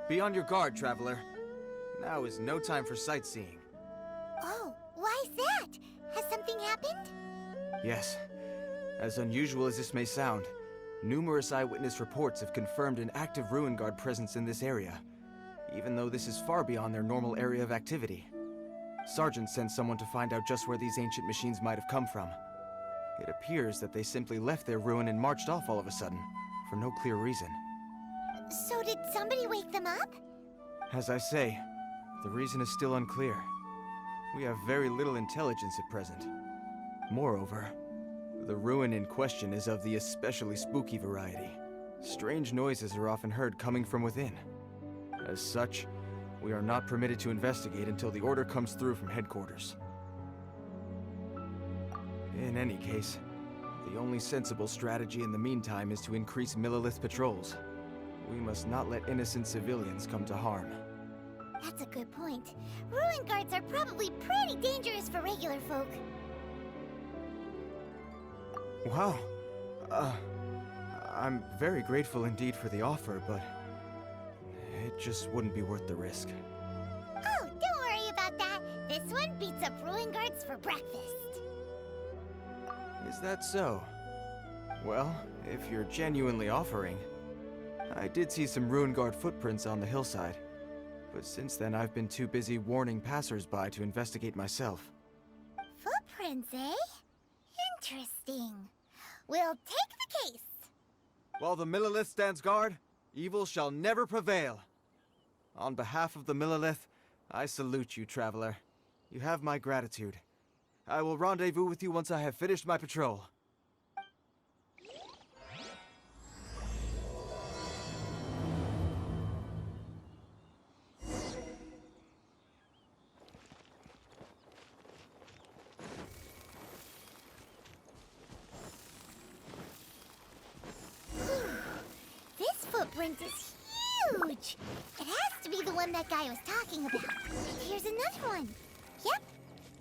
Be on your guard, traveler. Now is no time for sightseeing. Oh, why's that? Has something happened? Yes. As unusual as this may sound, numerous eyewitness reports have confirmed an active ruin guard presence in this area, even though this is far beyond their normal area of activity. Sergeant sent someone to find out just where these ancient machines might have come from. It appears that they simply left their ruin and marched off all of a sudden, for no clear reason. So did somebody wake them up? As I say, the reason is still unclear. We have very little intelligence at present. Moreover, the ruin in question is of the especially spooky variety. Strange noises are often heard coming from within. As such, we are not permitted to investigate until the order comes through from headquarters. In any case, the only sensible strategy in the meantime is to increase Millilith patrols. We must not let innocent civilians come to harm. That's a good point. Ruin guards are probably pretty dangerous for regular folk. Wow. I'm very grateful indeed for the offer, but it just wouldn't be worth the risk. Oh, don't worry about that. This one beats up ruin guards for breakfast. Is that so? Well, if you're genuinely offering. I did see some ruin guard footprints on the hillside, but since then I've been too busy warning passers-by to investigate myself. Footprints, eh? Interesting. We'll take the case. While the Millilith stands guard, evil shall never prevail. On behalf of the Millilith, I salute you, traveler. You have my gratitude. I will rendezvous with you once I have finished my patrol. This footprint is huge. It has to be the one that guy was talking about. Here's another one. Yep.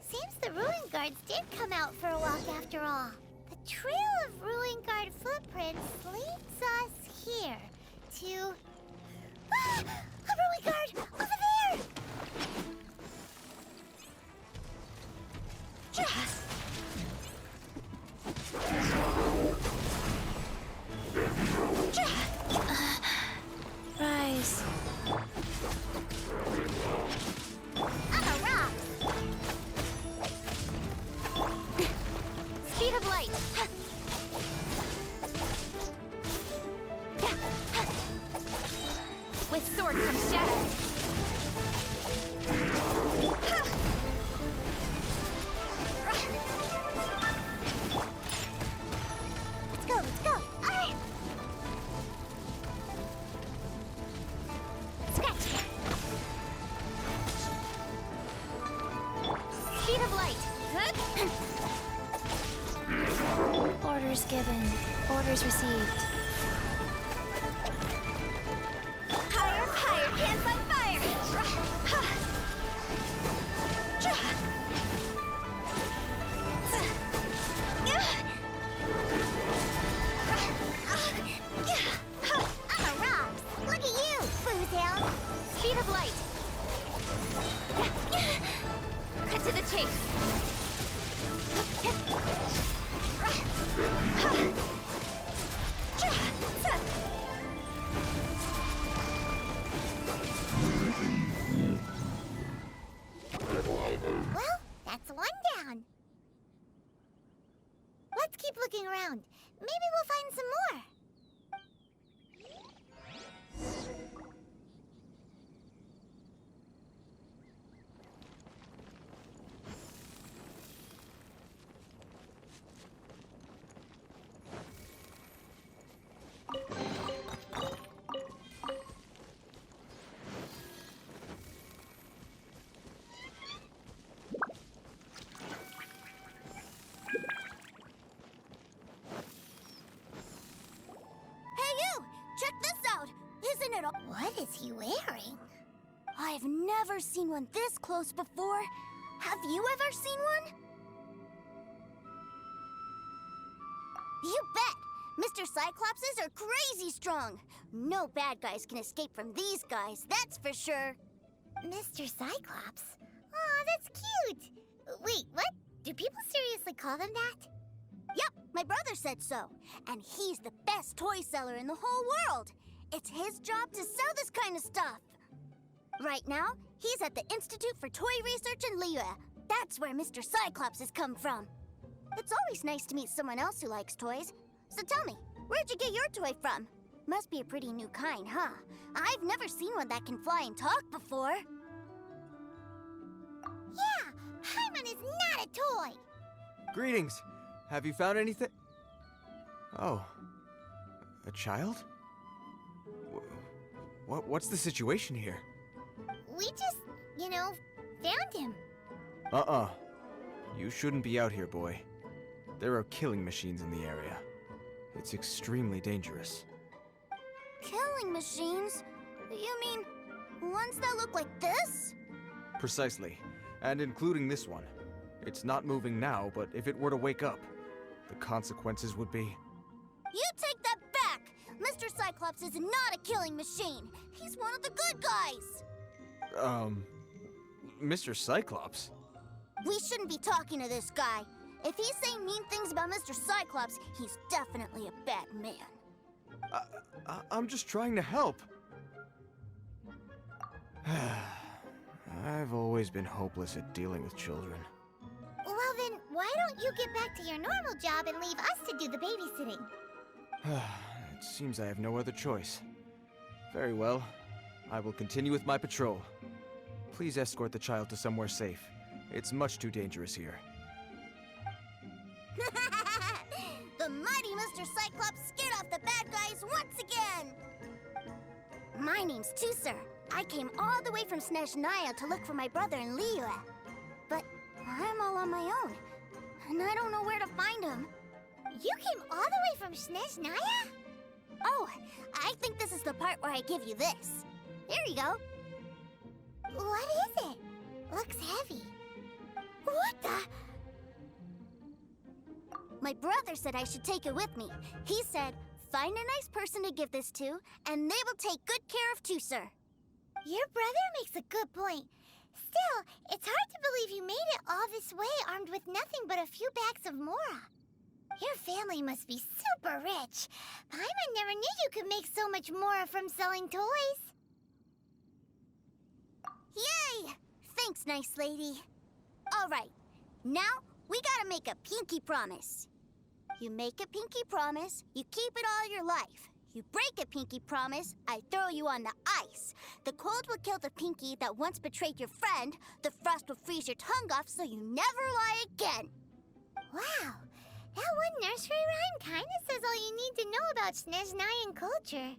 Seems the ruin guards did come out for a walk after all. The trail of ruin guard footprints leads us here to... Ah! A ruin guard! Over there! Rise. I'm a rock! Speed of light! With sword comes shadow. Let's go, let's go! Alright! Scratch! Speed of light! Orders given. Orders received. Higher, higher, hands on fire! I'm a rock! Look at you, Boozehound! Speed of light! Cut to the chase. Well, that's one down. Let's keep looking around. Maybe we'll find some more. Check this out! Isn't it a— What is he wearing? I've never seen one this close before. Have you ever seen one? You bet! Mr. Cyclopses are crazy strong. No bad guys can escape from these guys, that's for sure. Mr. Cyclops? Aw, that's cute! Wait, what? Do people seriously call them that? Yep, my brother said so. And he's the best toy seller in the whole world. It's his job to sell this kind of stuff. Right now, he's at the Institute for Toy Research in Liyue. That's where Mr. Cyclops has come from. It's always nice to meet someone else who likes toys. So tell me, where'd you get your toy from? Must be a pretty new kind, huh? I've never seen one that can fly and talk before. Yeah, Paimon is not a toy! Greetings. Have you found anything? Oh. A child? What's the situation here? We just, found him. You shouldn't be out here, boy. There are killing machines in the area. It's extremely dangerous. Killing machines? You mean ones that look like this? Precisely. And including this one. It's not moving now, but if it were to wake up, the consequences would be... You take that back! Mr. Cyclops is not a killing machine. He's one of the good guys. Mr. Cyclops? We shouldn't be talking to this guy. If he's saying mean things about Mr. Cyclops, he's definitely a bad man. I'm just trying to help. I've always been hopeless at dealing with children. Well then, why don't you get back to your normal job and leave us to do the babysitting? It seems I have no other choice. Very well. I will continue with my patrol. Please escort the child to somewhere safe. It's much too dangerous here. The mighty Mr. Cyclops scared off the bad guys once again! My name's Tusser. I came all the way from Snezhnaya to look for my brother in Liyue. But I'm all on my own, and I don't know where to find him. You came all the way from Snezhnaya? Oh, I think this is the part where I give you this. Here you go. What is it? Looks heavy. What the? My brother said I should take it with me. He said, find a nice person to give this to, and they will take good care of Tusser. Your brother makes a good point. Still, it's hard to believe you made it all this way armed with nothing but a few bags of mora. Your family must be super rich. Paimon never knew you could make so much mora from selling toys. Yay! Thanks, nice lady. All right, now we gotta make a pinky promise. You make a pinky promise, you keep it all your life. You break a pinky promise, I throw you on the ice. The cold will kill the pinky that once betrayed your friend. The frost will freeze your tongue off so you never lie again. Wow, that one nursery rhyme kinda says all you need to know about Snezhnayan culture.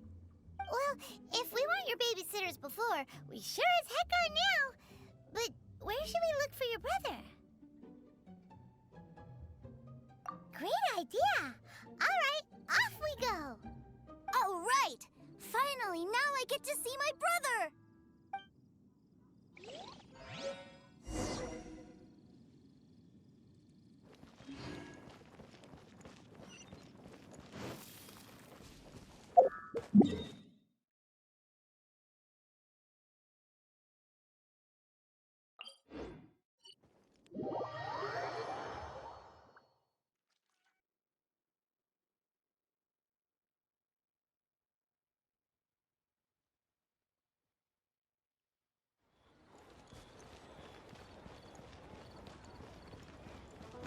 Well, if we weren't your babysitters before, we sure as heck are now. But where should we look for your brother? Great idea! Alright, off we go! All right! Finally, now I get to see my brother!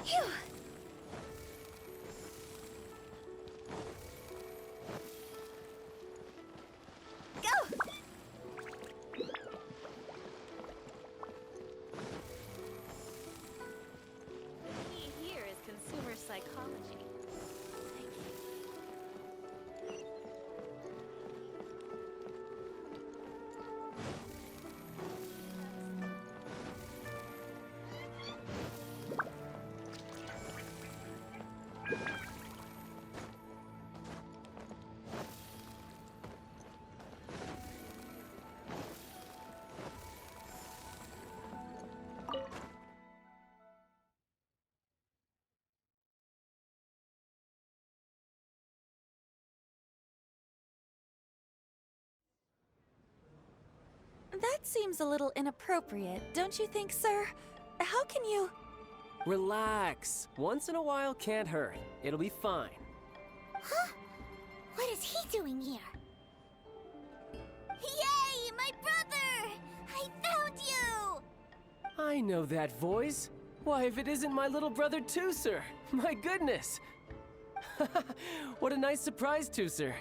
Phew! Go! That seems a little inappropriate, don't you think, sir? How can you... Relax. Once in a while can't hurt. It'll be fine. Huh? What is he doing here? Yay, my brother! I found you! I know that voice. Why, if it isn't my little brother Tooser! My goodness! What a nice surprise, Tooser.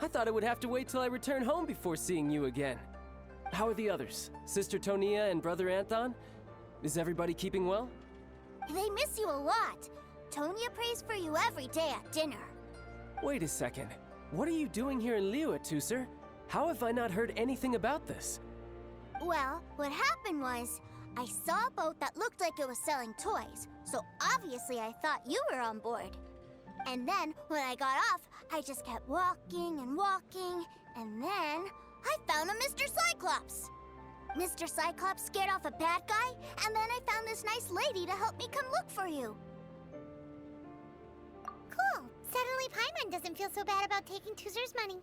I thought I would have to wait till I return home before seeing you again. How are the others? Sister Tonia and Brother Anthon? Is everybody keeping well? They miss you a lot. Tonia prays for you every day at dinner. Wait a second. What are you doing here in Liyue, Tooser? How have I not heard anything about this? Well, what happened was, I saw a boat that looked like it was selling toys, so obviously I thought you were on board. And then, when I got off, I just kept walking and walking, and then I found a Mr. Cyclops. Mr. Cyclops scared off a bad guy, and then I found this nice lady to help me come look for you. Cool. Suddenly Paimon doesn't feel so bad about taking Tooser's money.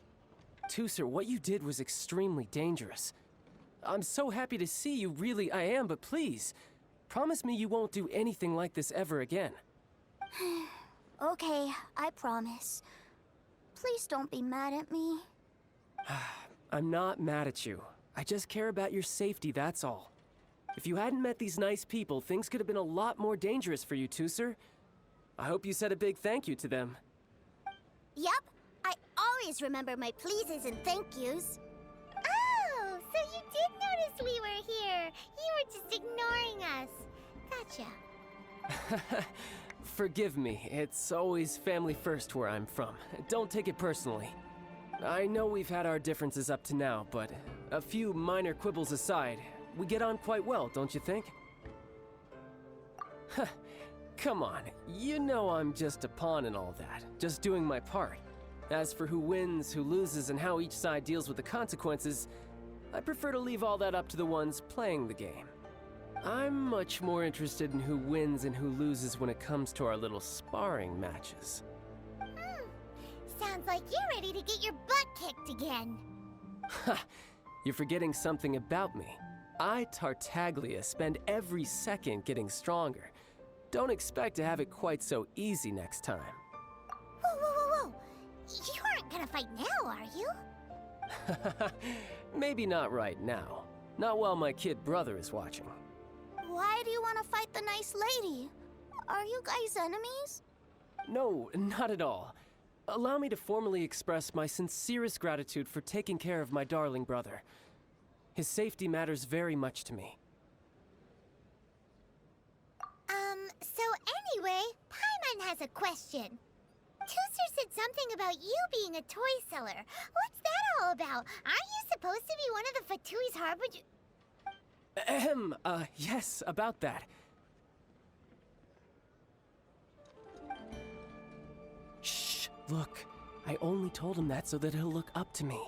Tooser, what you did was extremely dangerous. I'm so happy to see you, really I am, but please, promise me you won't do anything like this ever again. Okay, I promise. Please don't be mad at me. I'm not mad at you. I just care about your safety, that's all. If you hadn't met these nice people, things could have been a lot more dangerous for you, Tooser. I hope you said a big thank you to them. Yep, I always remember my pleases and thank yous. Oh, so you did notice we were here. You were just ignoring us. Gotcha. Forgive me, it's always family first where I'm from. Don't take it personally. I know we've had our differences up to now, but a few minor quibbles aside, we get on quite well, don't you think? Come on, you know I'm just a pawn in all that, just doing my part. As for who wins, who loses, and how each side deals with the consequences, I prefer to leave all that up to the ones playing the game. I'm much more interested in who wins and who loses when it comes to our little sparring matches. Sounds like you're ready to get your butt kicked again. Ha! You're forgetting something about me. I, Tartaglia, spend every second getting stronger. Don't expect to have it quite so easy next time. Whoa, whoa, whoa, whoa. You aren't gonna fight now, are you? Maybe not right now. Not while my kid brother is watching. Why do you want to fight the nice lady? Are you guys enemies? No, not at all. Allow me to formally express my sincerest gratitude for taking care of my darling brother. His safety matters very much to me. So anyway, Paimon has a question. Tooser said something about you being a toy seller. What's that all about? Aren't you supposed to be one of the Fatui's harbinger? Yes, about that. Shh, look. I only told him that so that he'll look up to me.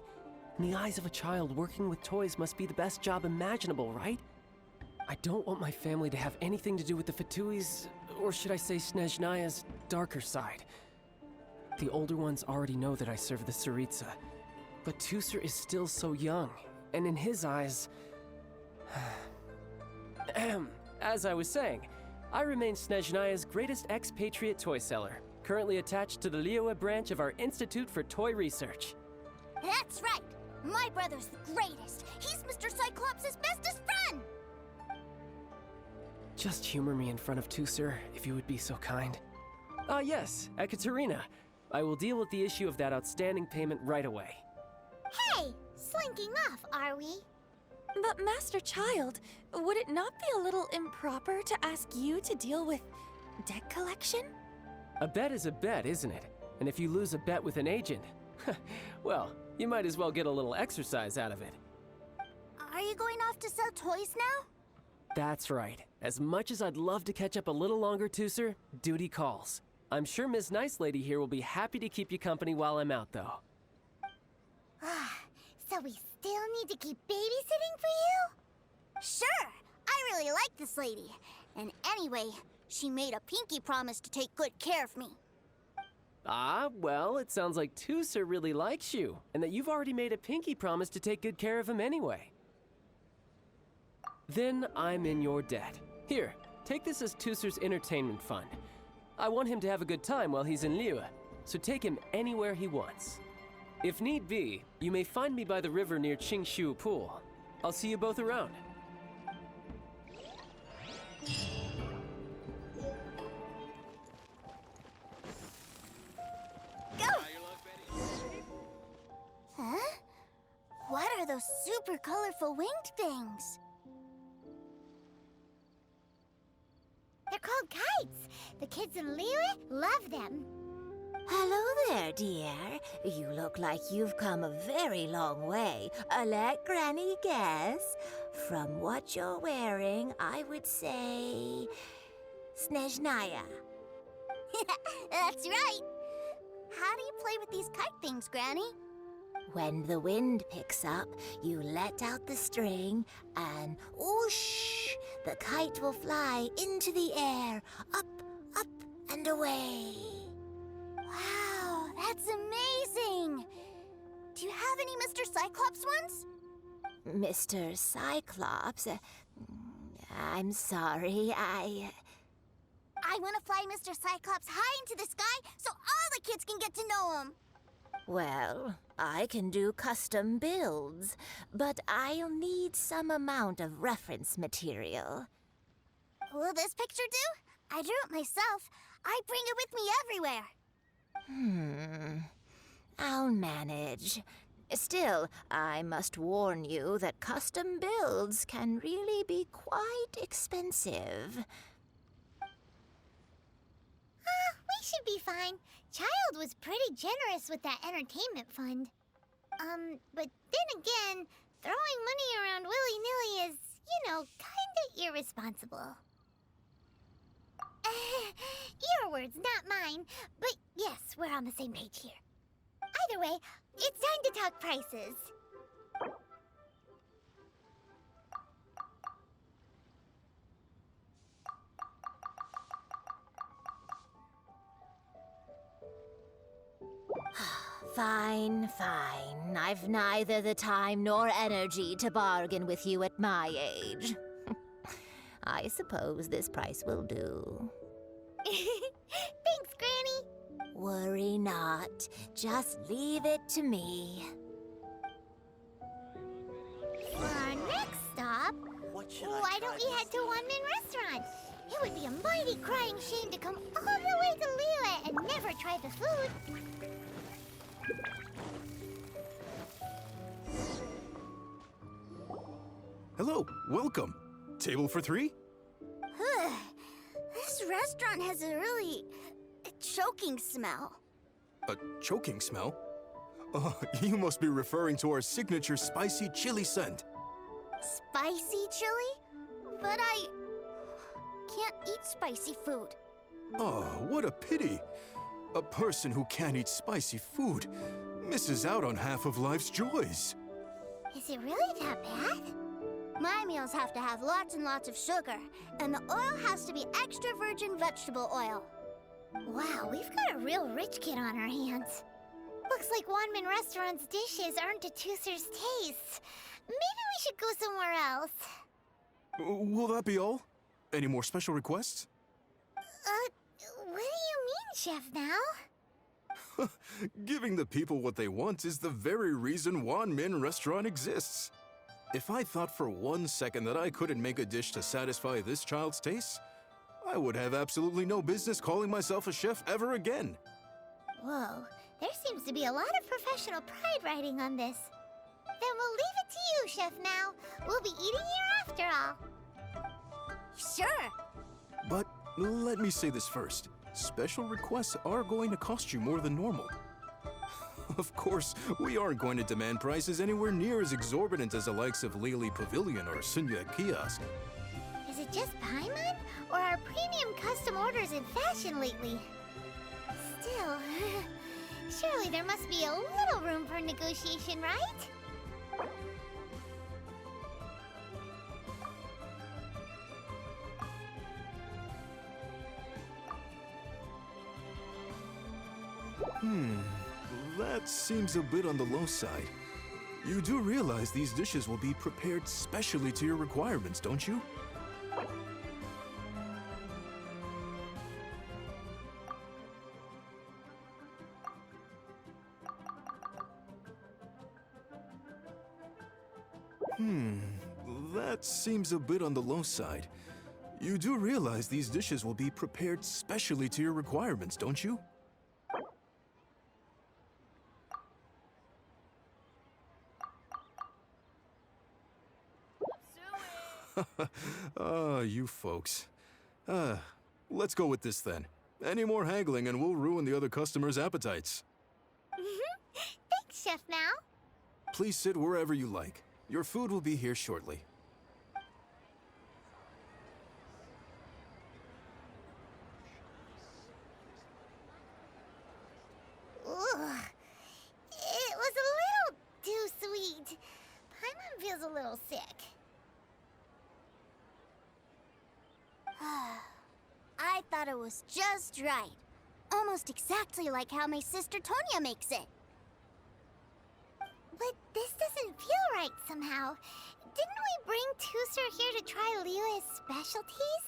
In the eyes of a child, working with toys must be the best job imaginable, right? I don't want my family to have anything to do with the Fatui's, or should I say Snezhnaya's, darker side. The older ones already know that I serve the Tsaritsa, but Tooser is still so young, and in his eyes... As I was saying, I remain Snezhnaya's greatest expatriate toy seller, currently attached to the Liyue branch of our Institute for Toy Research. That's right! My brother's the greatest! He's Mr. Cyclops' bestest friend! Just humor me in front of Tooser, if you would be so kind. Yes, Ekaterina. I will deal with the issue of that outstanding payment right away. Hey, slinking off, are we? But Master Childe, would it not be a little improper to ask you to deal with debt collection? A bet is a bet, isn't it? And if you lose a bet with an agent, well, you might as well get a little exercise out of it. Are you going off to sell toys now? That's right. As much as I'd love to catch up a little longer, Tooser, duty calls. I'm sure Miss Nice Lady here will be happy to keep you company while I'm out, though. So we still need to keep babysitting for you? Sure! I really like this lady. And anyway, she made a pinky promise to take good care of me. Ah, well, it sounds like Tooser really likes you, and that you've already made a pinky promise to take good care of him anyway. Then I'm in your debt. Here, take this as Tusser's entertainment fund. I want him to have a good time while he's in Liyue, so take him anywhere he wants. If need be, you may find me by the river near Qingshu Pool. I'll see you both around. Huh? What are those super colorful winged things? They're called kites. The kids in Liyue love them. Hello there, dear. You look like you've come a very long way. Let Granny guess. From what you're wearing, I would say... Snezhnaya. That's right. How do you play with these kite things, Granny? When the wind picks up, you let out the string, and whoosh! The kite will fly into the air, up, up, and away. Wow, that's amazing! Do you have any Mr. Cyclops ones? Mr. Cyclops, I'm sorry, I want to fly Mr. Cyclops high into the sky so all the kids can get to know him. Well, I can do custom builds, but I'll need some amount of reference material. Will this picture do? I drew it myself. I bring it with me everywhere. I'll manage. Still, I must warn you that custom builds can really be quite expensive. We should be fine. Childe was pretty generous with that entertainment fund. But then again, throwing money around willy-nilly is, kinda irresponsible. Your words, not mine. But yes, we're on the same page here. Either way, it's time to talk prices. Fine, fine. I've neither the time nor energy to bargain with you at my age. I suppose this price will do. Thanks, Granny. Worry not. Just leave it to me. For our next stop, why don't we head to One-Man Restaurant? It would be a mighty crying shame to come all the way to Liyue and never try the food. Hello, welcome. Table for three? This restaurant has a really choking smell. A choking smell? You must be referring to our signature spicy chili scent. Spicy chili? But I can't eat spicy food. Oh, what a pity. A person who can't eat spicy food misses out on half of life's joys. Is it really that bad? My meals have to have lots and lots of sugar, and the oil has to be extra virgin vegetable oil. Wow, we've got a real rich kid on our hands. Looks like One-Man Restaurant's dishes aren't to Tusser's taste. Maybe we should go somewhere else. Will that be all? Any more special requests? What do you mean, Chef now? Giving the people what they want is the very reason One-Man Restaurant exists. If I thought for 1 second that I couldn't make a dish to satisfy this child's taste, I would have absolutely no business calling myself a chef ever again. Whoa, there seems to be a lot of professional pride riding on this. Then we'll leave it to you, Chef Now. We'll be eating here after all. Sure. But let me say this first. Special requests are going to cost you more than normal. Of course, we aren't going to demand prices anywhere near as exorbitant as the likes of Lily Pavilion or Sunya Kiosk. Is it just Paimon? Or are premium custom orders in fashion lately? Still, surely there must be a little room for negotiation, right? That seems a bit on the low side. You do realize these dishes will be prepared specially to your requirements, don't you? That seems a bit on the low side. You do realize these dishes will be prepared specially to your requirements, don't you? You folks. Let's go with this then. Any more haggling and we'll ruin the other customers' appetites. Thanks, Chef Mao. Please sit wherever you like. Your food will be here shortly. Ugh. It was a little too sweet. Paimon feels a little sick. I thought it was just right. Almost exactly like how my sister Tonya makes it. But this doesn't feel right somehow. Didn't we bring Tusser here to try Liyue's specialties?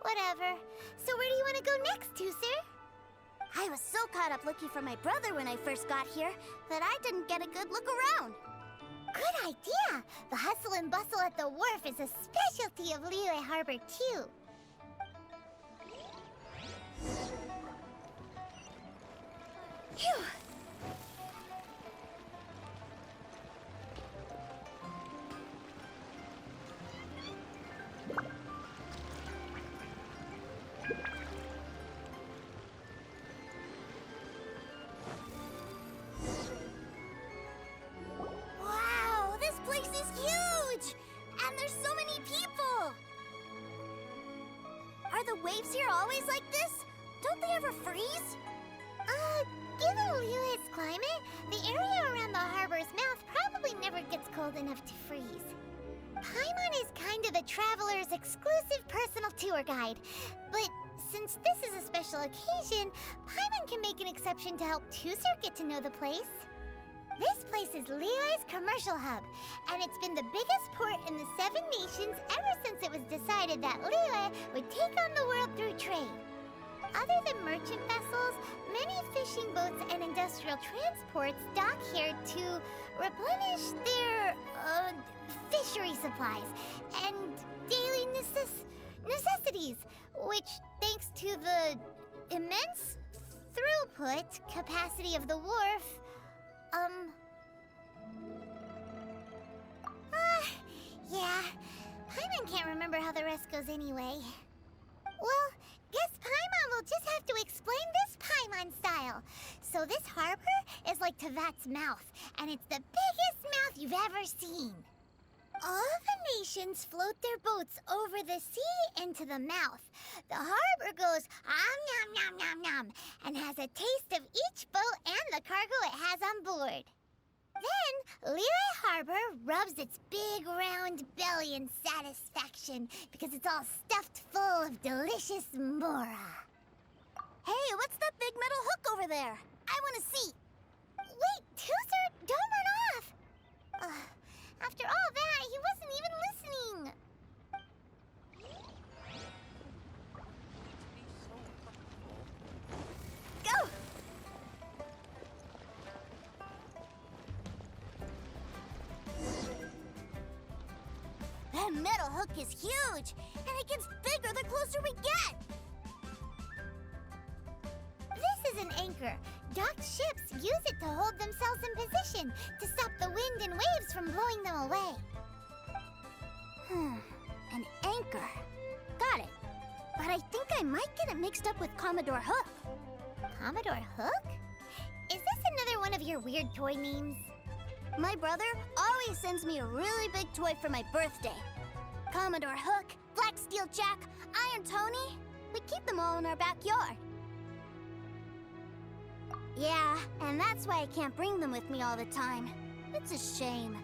Whatever. So where do you want to go next, Tusser? I was so caught up looking for my brother when I first got here that I didn't get a good look around. Good idea! The hustle and bustle at the wharf is a specialty of Liyue Harbor, too. Phew! Wow, this place is huge! And there's so many people! Are the waves here always like this? Don't they ever freeze? Given Liyue's climate, the area around the harbor's mouth probably never gets cold enough to freeze. Paimon is kind of the traveler's exclusive personal tour guide, but since this is a special occasion, Paimon can make an exception to help Tusser get to know the place. This place is Liyue's commercial hub, and it's been the biggest port in the Seven Nations ever since it was decided that Liyue would take on the world through trade. Other than merchant vessels, many fishing boats and industrial transports dock here to replenish their, fishery supplies and daily necessities, which, thanks to the immense throughput capacity of the wharf, yeah, Paimon can't remember how the rest goes anyway. Well, guess Paimon will just have to explain this Paimon style. So this harbor is like Teyvat's mouth, and it's the biggest mouth you've ever seen. All the nations float their boats over the sea into the mouth. The harbor goes nom nom nom nom and has a taste of each boat and the cargo it has on board. Then, Liyue Harbor rubs its big round belly in satisfaction because it's all stuffed full of delicious mora. Hey, what's that big metal hook over there? I want to see. Wait, Tusser, don't run off! After all that, he wasn't even listening. Go! That metal hook is huge, and it gets bigger the closer we get. This is an anchor. Docked ships use it to hold themselves in position to stop the wind and waves from blowing them away. An anchor. Got it. But I think I might get it mixed up with Commodore Hook. Commodore Hook? Is this another one of your weird toy names? My brother always sends me a really big toy for my birthday. Commodore Hook, Black Steel Jack, Iron Tony. We keep them all in our backyard. Yeah, and that's why I can't bring them with me all the time. It's a shame.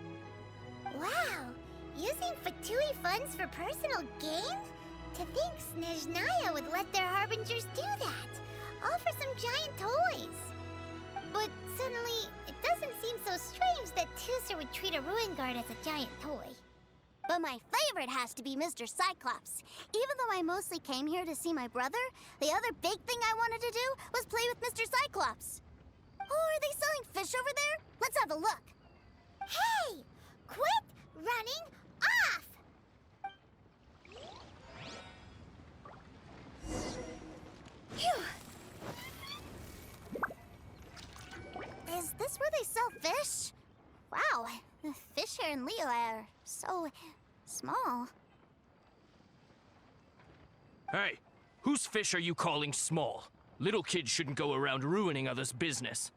Wow! Using Fatui funds for personal gain? To think Snezhnaya would let their harbingers do that! All for some giant toys! But Suddenly, it doesn't seem so strange that Tooser would treat a ruin guard as a giant toy. But my favorite has to be Mr. Cyclops. Even though I mostly came here to see my brother, the other big thing I wanted to do was play with Mr. Cyclops. Oh, are they selling fish over there? Let's have a look. Hey! Quit running off! Phew. Is this where they sell fish? Wow, the fish here in Leo are so small. Hey, whose fish are you calling small? Little kids shouldn't go around ruining others' business.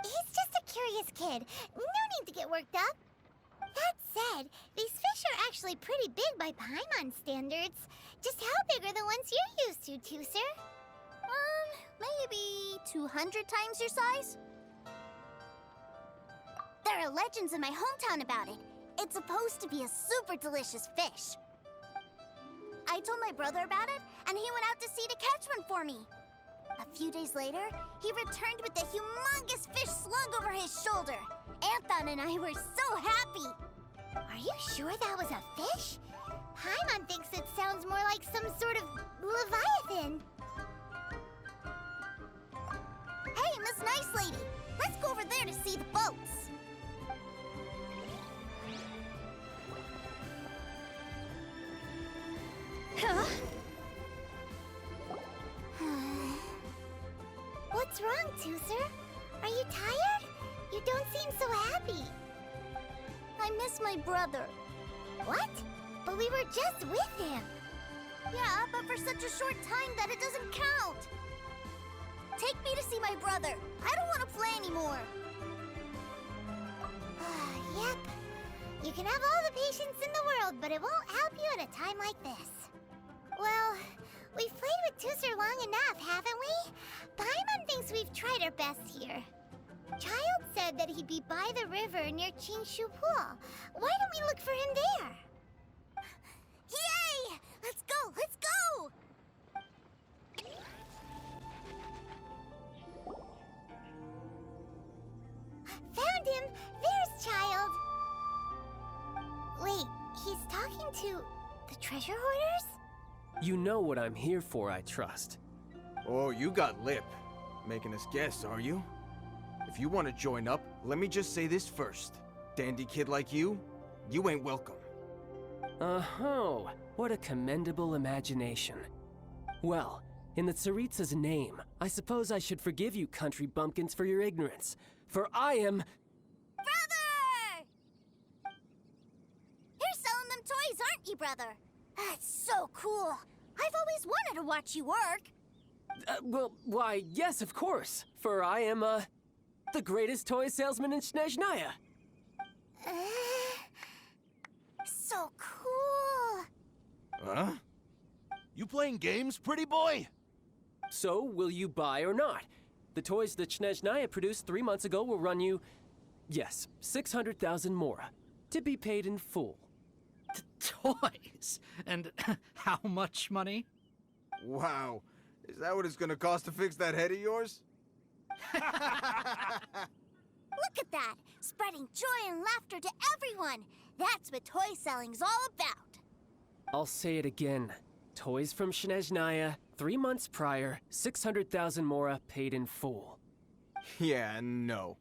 He's just a curious kid. No need to get worked up. That said, these fish are actually pretty big by Paimon standards. Just how big are the ones you're used to, Tooser? Maybe 200 times your size? There are legends in my hometown about it. It's supposed to be a super delicious fish. I told my brother about it, and he went out to sea to catch one for me. A few days later, he returned with a humongous fish slung over his shoulder. Anthon and I were so happy. Are you sure that was a fish? Paimon thinks it sounds more like some sort of leviathan. Hey, Miss Nice Lady, let's go over there to see the boats. Huh? What's wrong, Tooser? Are you tired? You don't seem so happy. I miss my brother. What? But we were just with him. Yeah, but for such a short time that it doesn't count. Take me to see my brother. I don't want to play anymore. Yep. You can have all the patience in the world, but it won't help you at a time like this. Well, we've played with Tooser long enough, haven't we? Paimon thinks we've tried our best here. Childe said that he'd be by the river near Qingshu Pool. Why don't we look for him there? Yay! Let's go! Let's go! Found him! There's Childe! Wait, he's talking to the treasure hoarders? You know what I'm here for, I trust. Oh, you got lip. Making us guess, are you? If you want to join up, let me just say this first. Dandy kid like you ain't welcome. Oh, what a commendable imagination. Well, in the Tsaritsa's name, I suppose I should forgive you country bumpkins for your ignorance. For I am... Brother! You're selling them toys, aren't you, brother? That's so cool. I've always wanted to watch you work. Well, why, yes, of course. For I am, the greatest toy salesman in Snezhnaya. So cool. Huh? You playing games, pretty boy? So, will you buy or not? The toys that Snezhnaya produced 3 months ago will run you, yes, 600,000 mora, to be paid in full. Toys? And how much money? Wow. Is that what it's gonna cost to fix that head of yours? Look at that! Spreading joy and laughter to everyone! That's what toy selling's all about! I'll say it again. Toys from Snezhnaya, 3 months prior, 600,000 mora paid in full. Yeah, no.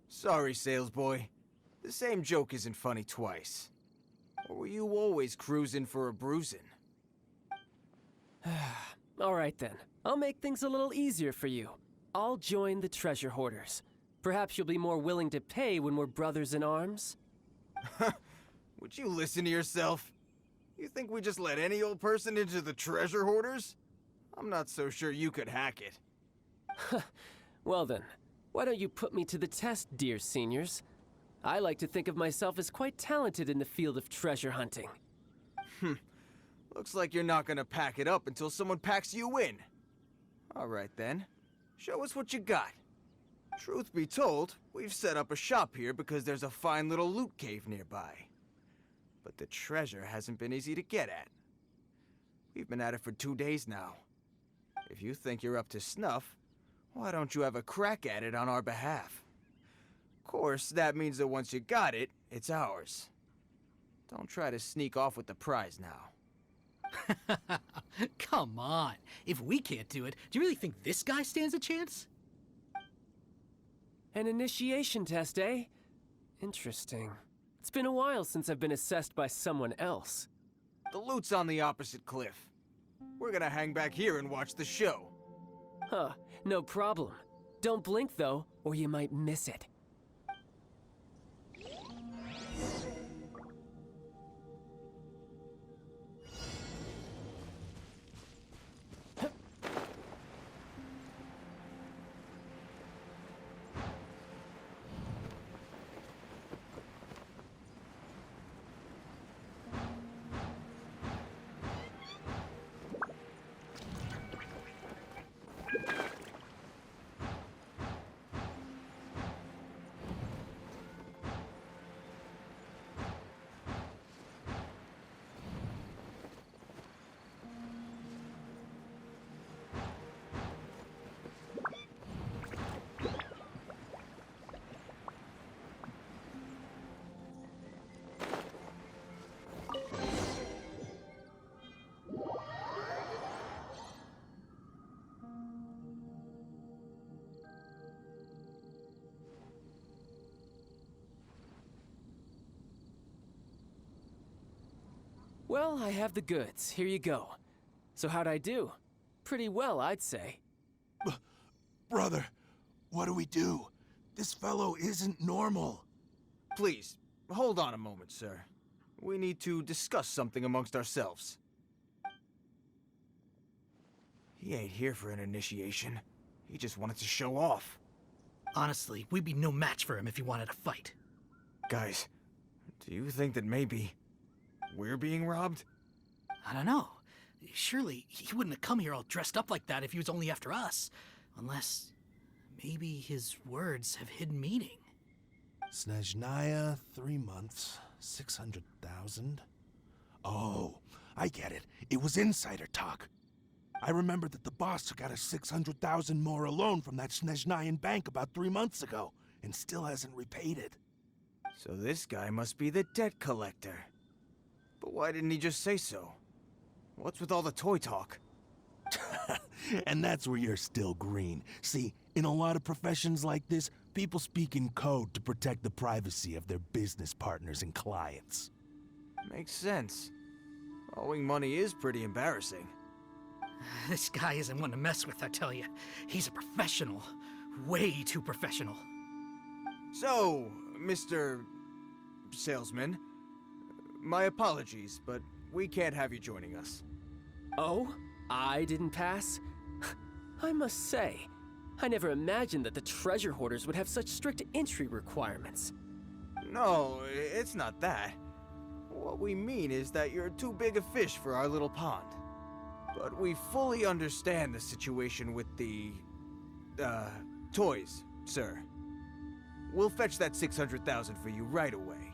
Sorry, sales boy. The same joke isn't funny twice. Or were you always cruising for a bruising? All right then. I'll make things a little easier for you. I'll join the treasure hoarders. Perhaps you'll be more willing to pay when we're brothers in arms? Would you listen to yourself? You think we just let any old person into the treasure hoarders? I'm not so sure you could hack it. Well then, why don't you put me to the test, dear seniors? I like to think of myself as quite talented in the field of treasure hunting. Looks like you're not gonna pack it up until someone packs you in. All right then, show us what you got. Truth be told, we've set up a shop here because there's a fine little loot cave nearby. But the treasure hasn't been easy to get at. We've been at it for 2 days now. If you think you're up to snuff, why don't you have a crack at it on our behalf? course, that means that once you got it, it's ours. Don't try to sneak off with the prize now. Come on. If we can't do it, do you really think this guy stands a chance? An initiation test, eh? Interesting. It's been a while since I've been assessed by someone else. The loot's on the opposite cliff. We're gonna hang back here and watch the show. Huh, no problem. Don't blink, though, or you might miss it. Well, I have the goods. Here you go. So how'd I do? Pretty well, I'd say. Brother, what do we do? This fellow isn't normal. Please, hold on a moment, sir. We need to discuss something amongst ourselves. He ain't here for an initiation. He just wanted to show off. Honestly, we'd be no match for him if he wanted to fight. Guys, do you think that maybe we're being robbed? I don't know. Surely he wouldn't have come here all dressed up like that if he was only after us. Unless maybe his words have hidden meaning. Snezhnaya, 3 months, 600,000. Oh, I get it. It was insider talk. I remember that the boss took out a 600,000 more a loan from that Snezhnayan bank about 3 months ago, and still hasn't repaid it. So this guy must be the debt collector. But why didn't he just say so? What's with all the toy talk? And that's where you're still green. See, in a lot of professions like this, people speak in code to protect the privacy of their business partners and clients. Makes sense. Owing money is pretty embarrassing. This guy isn't one to mess with, I tell you. He's a professional. Way too professional. So, Mr. Salesman, my apologies, but we can't have you joining us. Oh? I didn't pass? I must say, I never imagined that the treasure hoarders would have such strict entry requirements. No, it's not that. What we mean is that you're too big a fish for our little pond. But we fully understand the situation with the, toys, sir. We'll fetch that 600,000 for you right away.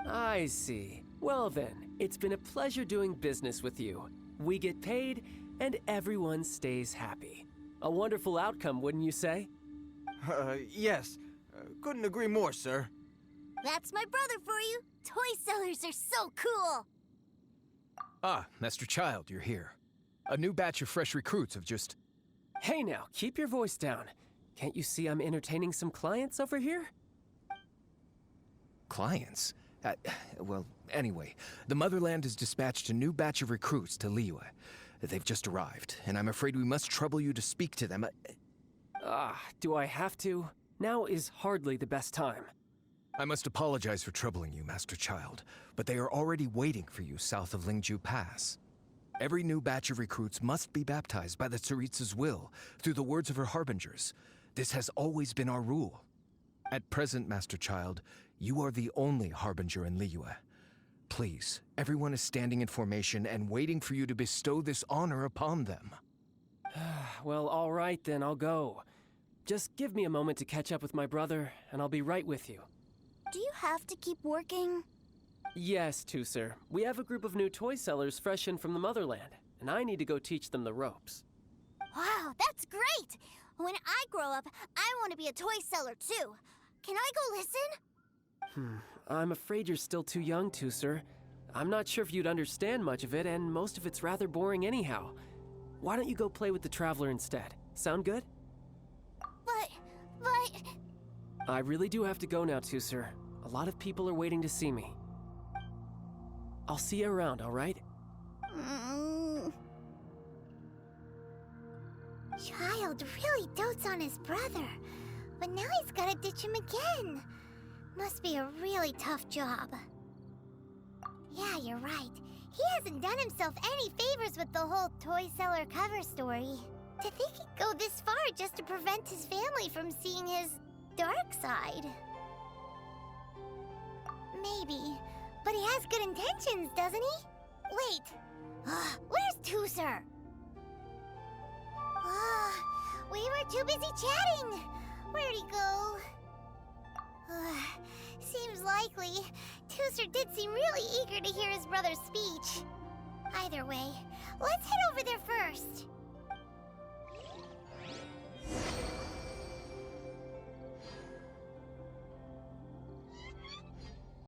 I see. Well then, it's been a pleasure doing business with you. We get paid, and everyone stays happy. A wonderful outcome, wouldn't you say? Yes. Couldn't agree more, sir. That's my brother for you. Toy sellers are so cool. Ah, Master Childe, you're here. A new batch of fresh recruits have just... Hey now, keep your voice down. Can't you see I'm entertaining some clients over here? Clients? Well, anyway, the Motherland has dispatched a new batch of recruits to Liyue. They've just arrived, and I'm afraid we must trouble you to speak to them. Do I have to? Now is hardly the best time. I must apologize for troubling you, Master Childe, but they are already waiting for you south of Lingju Pass. Every new batch of recruits must be baptized by the Tsaritsa's will, through the words of her harbingers. This has always been our rule. At present, Master Childe, you are the only harbinger in Liyue. Please, everyone is standing in formation and waiting for you to bestow this honor upon them. Well, all right then, I'll go. Just give me a moment to catch up with my brother, and I'll be right with you. Do you have to keep working? Yes, sir. We have a group of new toy sellers fresh in from the Motherland, and I need to go teach them the ropes. Wow, that's great! When I grow up, I want to be a toy seller too. Can I go listen? I'm afraid you're still too young to, sir. I'm not sure if you'd understand much of it, and most of it's rather boring anyhow. Why don't you go play with the Traveler instead? Sound good? But... I really do have to go now too, sir. A lot of people are waiting to see me. I'll see you around, alright? Childe really dotes on his brother, but now he's gotta ditch him again. Must be a really tough job. Yeah, you're right. He hasn't done himself any favors with the whole toy seller cover story. To think he'd go this far just to prevent his family from seeing his dark side. Maybe, but he has good intentions, doesn't he? Wait, where's Tooser? We were too busy chatting. Where'd he go? Seems likely. Tooser did seem really eager to hear his brother's speech. Either way, let's head over there first.